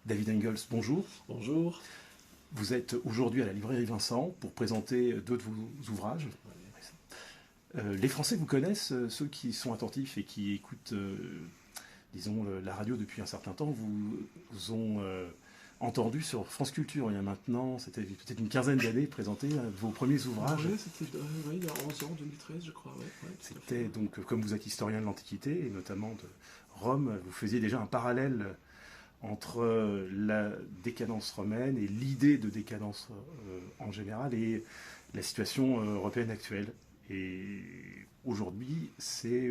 David Engels, bonjour. Bonjour. Vous êtes aujourd'hui à la librairie Vincent pour présenter deux de vos ouvrages. Les Français vous connaissent, ceux qui sont attentifs et qui écoutent, disons, la radio depuis un certain temps, vous ont entendu sur France Culture il y a maintenant, c'était peut-être une quinzaine d'années, présenter vos premiers ouvrages. Oui, c'était il y a 11 ans, 2013 je crois. Ouais, c'était donc, comme vous êtes historien de l'Antiquité, et notamment de Rome, vous faisiez déjà un parallèle entre la décadence romaine et l'idée de décadence en général et la situation européenne actuelle. Et aujourd'hui, c'est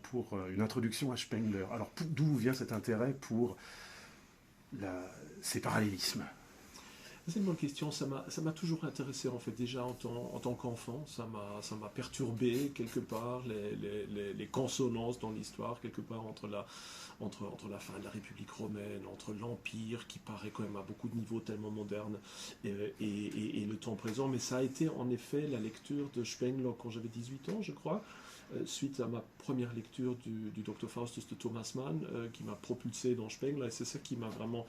pour une introduction à Spengler. Alors d'où vient cet intérêt pour ces parallélismes? C'est une bonne question, ça m'a toujours intéressé en fait, déjà en tant qu'enfant, ça m'a perturbé quelque part, les consonances dans l'histoire, quelque part entre la fin de la République romaine, entre l'Empire, qui paraît quand même à beaucoup de niveaux tellement moderne, et le temps présent. Mais ça a été en effet la lecture de Spengler quand j'avais 18 ans, je crois, suite à ma première lecture du Dr Faustus de Thomas Mann, qui m'a propulsé dans Spengler, et c'est ça qui m'a vraiment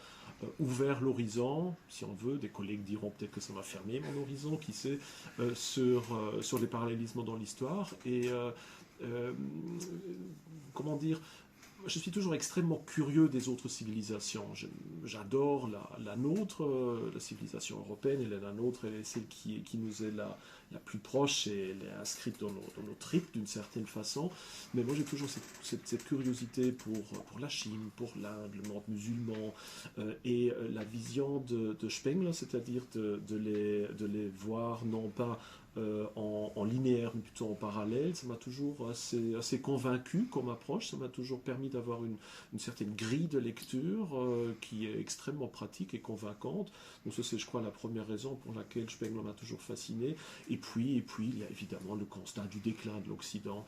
ouvert l'horizon, si on veut. Des collègues diront peut-être que ça m'a fermé mon horizon, qui sait, sur les parallélismes dans l'histoire. Et comment dire, je suis toujours extrêmement curieux des autres civilisations. J'adore la nôtre, la civilisation européenne, elle est la nôtre, elle est celle qui nous est la plus proche et elle est inscrite dans nos tripes d'une certaine façon. Mais moi j'ai toujours cette curiosité pour la Chine, pour l'Inde, le monde musulman, et la vision de Spengler, c'est-à-dire de les voir non pas en linéaire, mais plutôt en parallèle. Ça m'a toujours assez convaincu comme approche. Ça m'a toujours permis d'avoir une certaine grille de lecture qui est extrêmement pratique et convaincante. Donc ça, c'est, je crois, la première raison pour laquelle Spengler m'a toujours fasciné. Et puis, il y a évidemment le constat du déclin de l'Occident,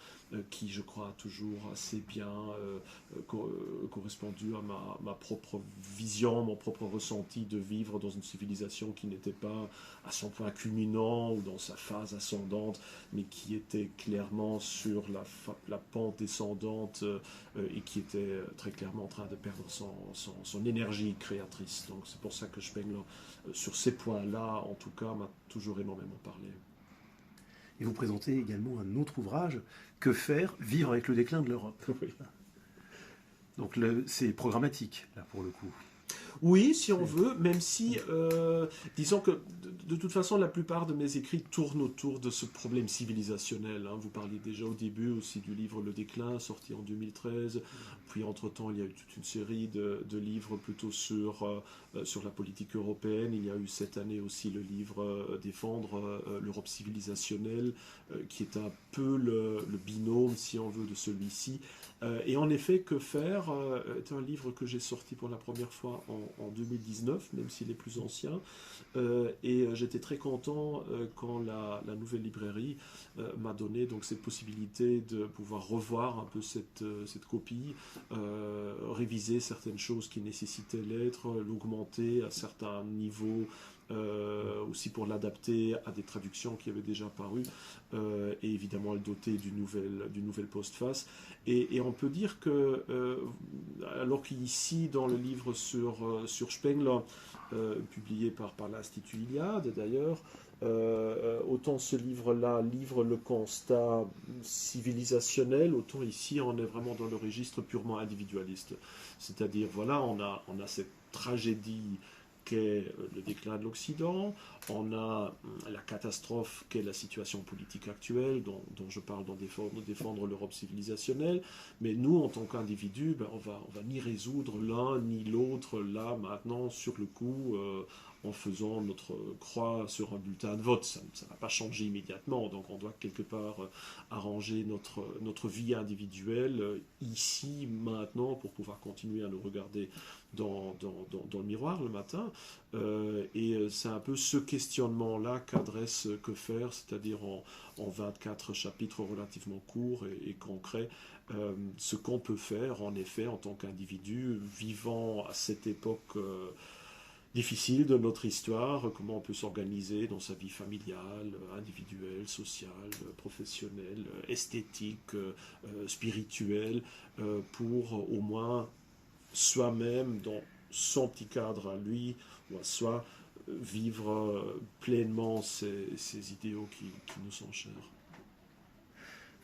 qui, je crois, a toujours assez bien correspondu à ma propre vision, mon propre ressenti de vivre dans une civilisation qui n'était pas à son point culminant ou dans sa phase ascendante, mais qui était clairement sur la pente descendante, et qui était très clairement en train de perdre son énergie créatrice. Donc c'est pour ça que Spengler, sur ces points-là, en tout cas, m'a toujours énormément parlé. Et vous présentez également un autre ouvrage, Que faire, vivre avec le déclin de l'Europe. Oui. Donc c'est programmatique, là, pour le coup. Oui, si on veut, même si, disons que de toute façon, la plupart de mes écrits tournent autour de ce problème civilisationnel. Hein. Vous parliez déjà au début aussi du livre Le Déclin, sorti en 2013. Puis, entre-temps, il y a eu toute une série de livres plutôt sur la politique européenne. Il y a eu cette année aussi le livre Défendre l'Europe civilisationnelle, qui est un peu le binôme, si on veut, de celui-ci. Et en effet, Que faire est un livre que j'ai sorti pour la première fois en 2019, même s'il est plus ancien. Et j'étais très content quand la nouvelle librairie m'a donné donc cette possibilité de pouvoir revoir un peu cette copie, réviser certaines choses qui nécessitaient l'être, l'augmenter à certains niveaux, aussi pour l'adapter à des traductions qui avaient déjà paru, et évidemment le doter d'une nouvelle postface. Et on peut dire que, alors qu'ici, dans le livre sur Spengler, publié par l'Institut Iliade d'ailleurs, autant ce livre-là livre le constat civilisationnel, autant ici on est vraiment dans le registre purement individualiste. C'est-à-dire, voilà, on a cette tragédie qu'est le déclin de l'Occident, on a la catastrophe qu'est la situation politique actuelle, dont je parle dans défendre l'Europe civilisationnelle, mais nous, en tant qu'individus, on va ni résoudre l'un ni l'autre, là, maintenant, sur le coup, en faisant notre croix sur un bulletin de vote. Ça ne va pas changer immédiatement, donc on doit quelque part arranger notre vie individuelle, ici, maintenant, pour pouvoir continuer à nous regarder dans le miroir le matin. Et c'est un peu ce questionnement-là qu'adresse Que faire, c'est-à-dire en 24 chapitres relativement courts et concrets, ce qu'on peut faire, en effet, en tant qu'individu, vivant à cette époque difficile de notre histoire, comment on peut s'organiser dans sa vie familiale, individuelle, sociale, professionnelle, esthétique, spirituelle, pour au moins soi-même, dans son petit cadre à lui, ou à soi, vivre pleinement ces idéaux qui nous sont chers.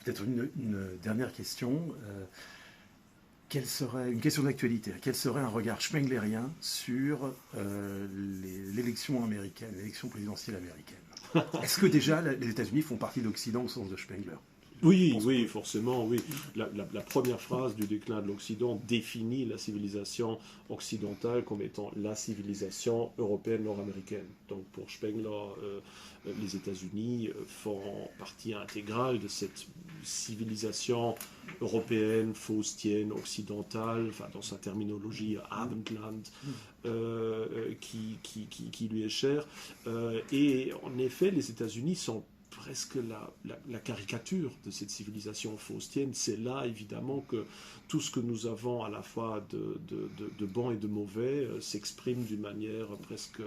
Peut-être une dernière question. Quelle serait une question d'actualité? Quel serait un regard spenglerien sur l'élection américaine, l'élection présidentielle américaine? Est-ce que déjà les États-Unis font partie de l'Occident au sens de Spengler? Oui, forcément, oui. La première phrase du déclin de l'Occident définit la civilisation occidentale comme étant la civilisation européenne nord-américaine. Donc pour Spengler, les États-Unis font partie intégrale de cette civilisation européenne, faustienne, occidentale, enfin dans sa terminologie Abendland, qui lui est chère. Et en effet, les États-Unis sont presque la caricature de cette civilisation faustienne. C'est là, évidemment, que tout ce que nous avons à la fois de bon et de mauvais s'exprime d'une manière presque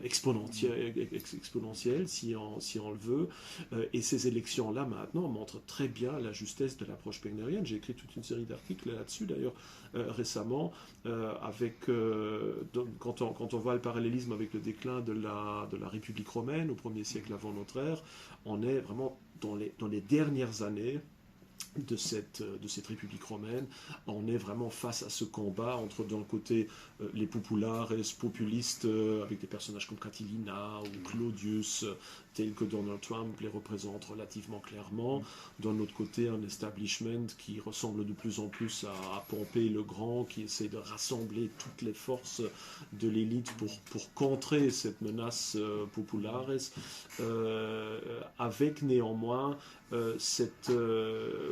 exponentielle, si on le veut. Et ces élections-là, maintenant, montrent très bien la justesse de l'approche spenglerienne. J'ai écrit toute une série d'articles là-dessus, d'ailleurs, récemment, quand on voit le parallélisme avec le déclin de la République romaine au 1er siècle avant notre ère, on est vraiment dans les dernières années de cette République romaine. On est vraiment face à ce combat entre, d'un côté, les populares, populistes, avec des personnages comme Catilina ou Claudius, tels que Donald Trump les représente relativement clairement. D'un autre côté, un establishment qui ressemble de plus en plus à Pompée le Grand, qui essaie de rassembler toutes les forces de l'élite pour contrer cette menace populares, avec néanmoins cette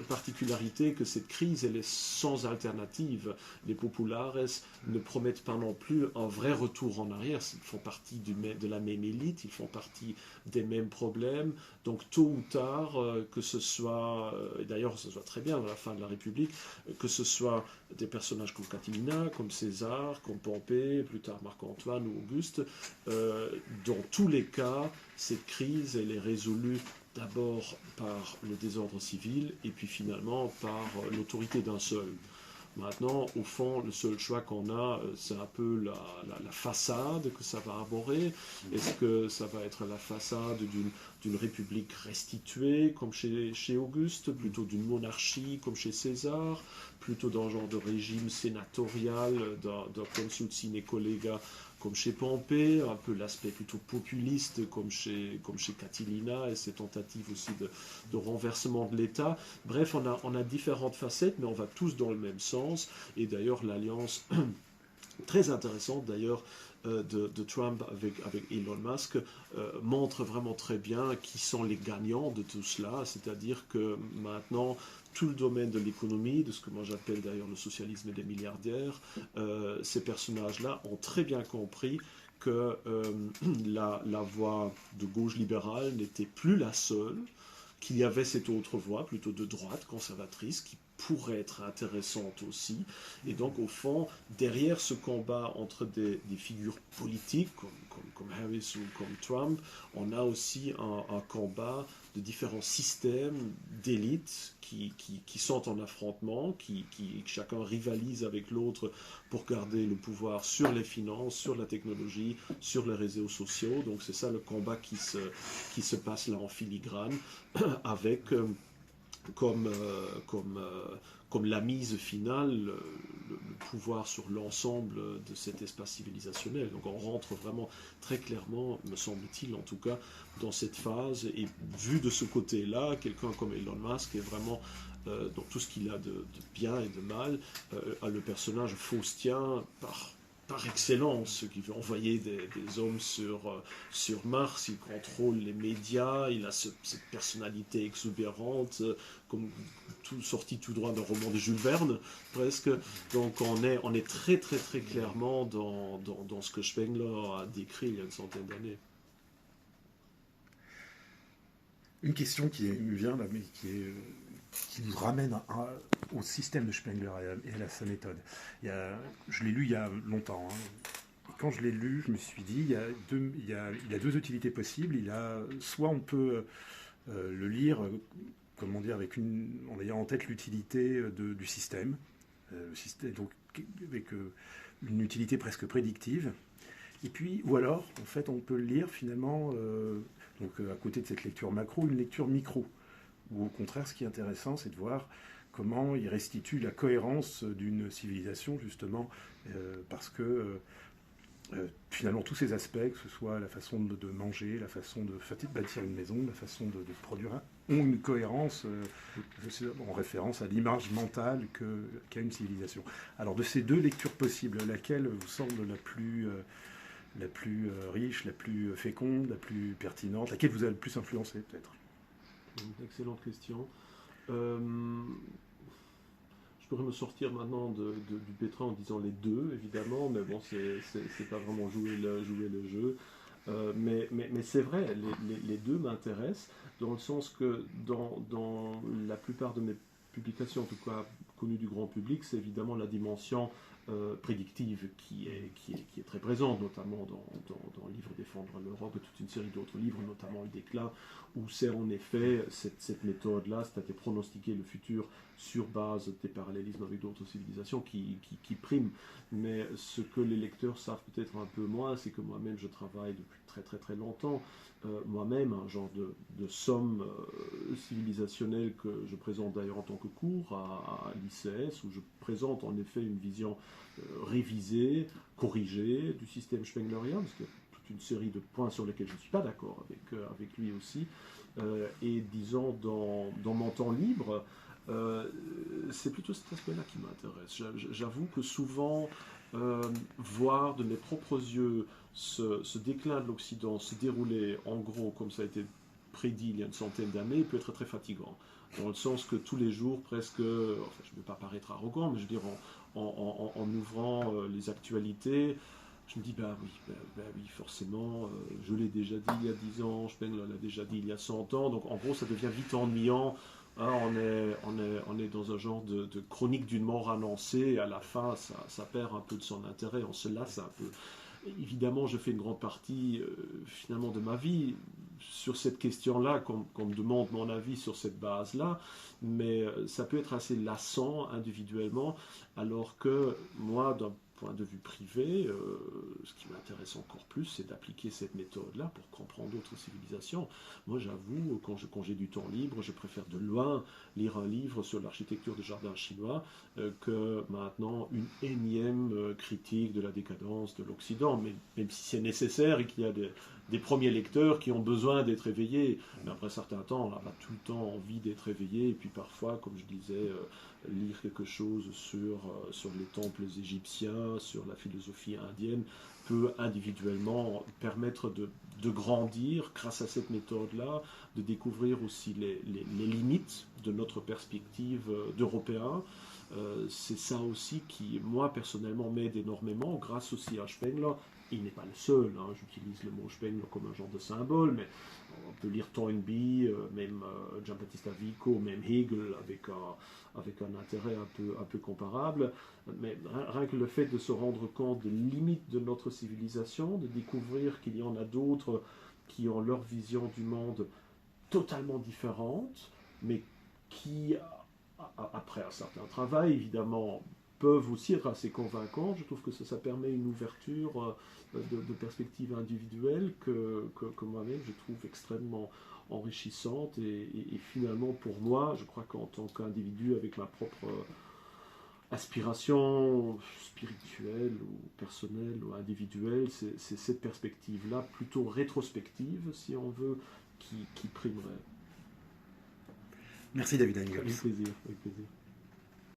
particularité que cette crise, elle est sans alternative. Les populares ne promettent pas non plus un vrai retour en arrière. Ils font partie de la même élite, ils font partie des mêmes problèmes. Donc tôt ou tard, que ce soit, et d'ailleurs ce soit très bien dans la fin de la République, que ce soit des personnages comme Catilina, comme César, comme Pompée, plus tard Marc-Antoine ou Auguste, dans tous les cas, cette crise, elle est résolue d'abord par le désordre civil et puis finalement par l'autorité d'un seul. Maintenant, au fond, le seul choix qu'on a, c'est un peu la façade que ça va aborder. Est-ce que ça va être la façade d'une république restituée, comme chez Auguste, plutôt d'une monarchie, comme chez César, plutôt d'un genre de régime sénatorial, d'un consul sine collega, comme chez Pompée, un peu l'aspect plutôt populiste comme chez Catilina et ses tentatives aussi de renversement de l'État. Bref, on a différentes facettes, mais on va tous dans le même sens. Et d'ailleurs, l'alliance très intéressante d'ailleurs de Trump avec Elon Musk montre vraiment très bien qui sont les gagnants de tout cela. C'est-à-dire que maintenant, tout le domaine de l'économie, de ce que moi j'appelle d'ailleurs le socialisme des milliardaires, ces personnages-là ont très bien compris que la voie de gauche libérale n'était plus la seule, qu'il y avait cette autre voie, plutôt de droite, conservatrice, qui pourrait être intéressante aussi. Et donc, au fond, derrière ce combat entre des figures politiques, comme Harris ou comme Trump, on a aussi un combat de différents systèmes d'élites qui sont en affrontement, qui chacun rivalise avec l'autre pour garder le pouvoir sur les finances, sur la technologie, sur les réseaux sociaux. Donc c'est ça le combat qui se passe là en filigrane, avec comme la mise finale, le pouvoir sur l'ensemble de cet espace civilisationnel. Donc on rentre vraiment très clairement, me semble-t-il en tout cas, dans cette phase. Et vu de ce côté-là, quelqu'un comme Elon Musk est vraiment dans tout ce qu'il a de bien et de mal, le personnage faustien par excellence, qui veut envoyer des hommes sur Mars, il contrôle les médias, il a cette personnalité exubérante, comme sorti tout droit d'un roman de Jules Verne, presque. Donc on est très très très clairement dans ce que Spengler a décrit il y a une centaine d'années. Une question qui me vient là, mais qui nous ramène au système de Spengler et à sa méthode. Je l'ai lu il y a longtemps. Et quand je l'ai lu, je me suis dit, il y a deux utilités possibles. Soit on peut le lire, comment dire, en ayant en tête l'utilité du système. Donc, avec une utilité presque prédictive. Et puis, ou alors, en fait, on peut le lire finalement, donc à côté de cette lecture macro, une lecture micro. Ou au contraire, ce qui est intéressant, c'est de voir comment il restitue la cohérence d'une civilisation, justement, parce que finalement, tous ces aspects, que ce soit la façon de manger, la façon de bâtir une maison, la façon de produire, ont une cohérence en référence à l'image mentale qu'a une civilisation. Alors, de ces deux lectures possibles, laquelle vous semble la plus riche, la plus féconde, la plus pertinente, laquelle vous a le plus influencé, peut-être? Une excellente question. Je pourrais me sortir maintenant du pétrin en disant les deux, évidemment, mais bon, c'est pas vraiment jouer le jeu. Mais c'est vrai, les deux m'intéressent, dans le sens que dans la plupart de mes publications, en tout cas connues du grand public, c'est évidemment la dimension prédictive qui est très présente, notamment dans le livre Défendre l'Europe et toute une série d'autres livres, notamment Le Déclin, où c'est en effet cette méthode-là, c'est-à-dire pronostiquer le futur sur base des parallélismes avec d'autres civilisations qui prime. Mais ce que les lecteurs savent peut-être un peu moins, c'est que moi-même je travaille depuis très très très longtemps, moi-même un genre de somme civilisationnelle que je présente d'ailleurs en tant que cours à l'ICS, où je présente en effet une vision révisée, corrigée du système spenglerien, parce qu'il y a toute une série de points sur lesquels je ne suis pas d'accord avec lui aussi. Et disons, dans mon temps libre, c'est plutôt cet aspect-là qui m'intéresse. J'avoue que souvent, voir de mes propres yeux ce déclin de l'Occident se dérouler en gros comme ça a été prédit il y a une centaine d'années peut être très fatigant. Dans le sens que tous les jours, presque, enfin je ne veux pas paraître arrogant, mais je veux dire en ouvrant les actualités, je me dis, bah oui, forcément, je l'ai déjà dit il y a 10 ans, Spengler l'a déjà dit il y a 100 ans, donc en gros ça devient vite ennuyant. Hein, on est dans un genre de chronique d'une mort annoncée, et à la fin ça perd un peu de son intérêt, on se lasse un peu. Évidemment, je fais une grande partie finalement de ma vie sur cette question-là, qu'on me demande mon avis sur cette base-là, mais ça peut être assez lassant individuellement, alors que moi, d'un point de vue privé, ce qui m'intéresse encore plus, c'est d'appliquer cette méthode-là pour comprendre d'autres civilisations. Moi, j'avoue, quand j'ai du temps libre, je préfère de loin lire un livre sur l'architecture des jardins chinois que maintenant une énième critique de la décadence de l'Occident, même si c'est nécessaire et qu'il y a des premiers lecteurs qui ont besoin d'être éveillés. Mais après un certain temps, on n'a pas tout le temps envie d'être éveillé, et puis parfois, comme je disais, lire quelque chose sur les temples égyptiens, sur la philosophie indienne, peut individuellement permettre de grandir grâce à cette méthode-là, de découvrir aussi les limites de notre perspective d'Européens. C'est ça aussi qui, moi, personnellement, m'aide énormément, grâce aussi à Spengler. Il n'est pas le seul, hein, j'utilise le mot Spengler comme un genre de symbole, mais on peut lire Toynbee, même Giambattista Vico, même Hegel, avec un intérêt un peu comparable. Mais rien que le fait de se rendre compte des limites de notre civilisation, de découvrir qu'il y en a d'autres qui ont leur vision du monde totalement différente, mais qui, après un certain travail, évidemment, peuvent aussi être assez convaincants. Je trouve que ça permet une ouverture de perspectives individuelles que moi-même je trouve extrêmement enrichissante et finalement pour moi, je crois qu'en tant qu'individu avec ma propre aspiration spirituelle ou personnelle ou individuelle, c'est cette perspective-là, plutôt rétrospective si on veut, qui primerait. Merci David Engels. Avec plaisir, avec plaisir.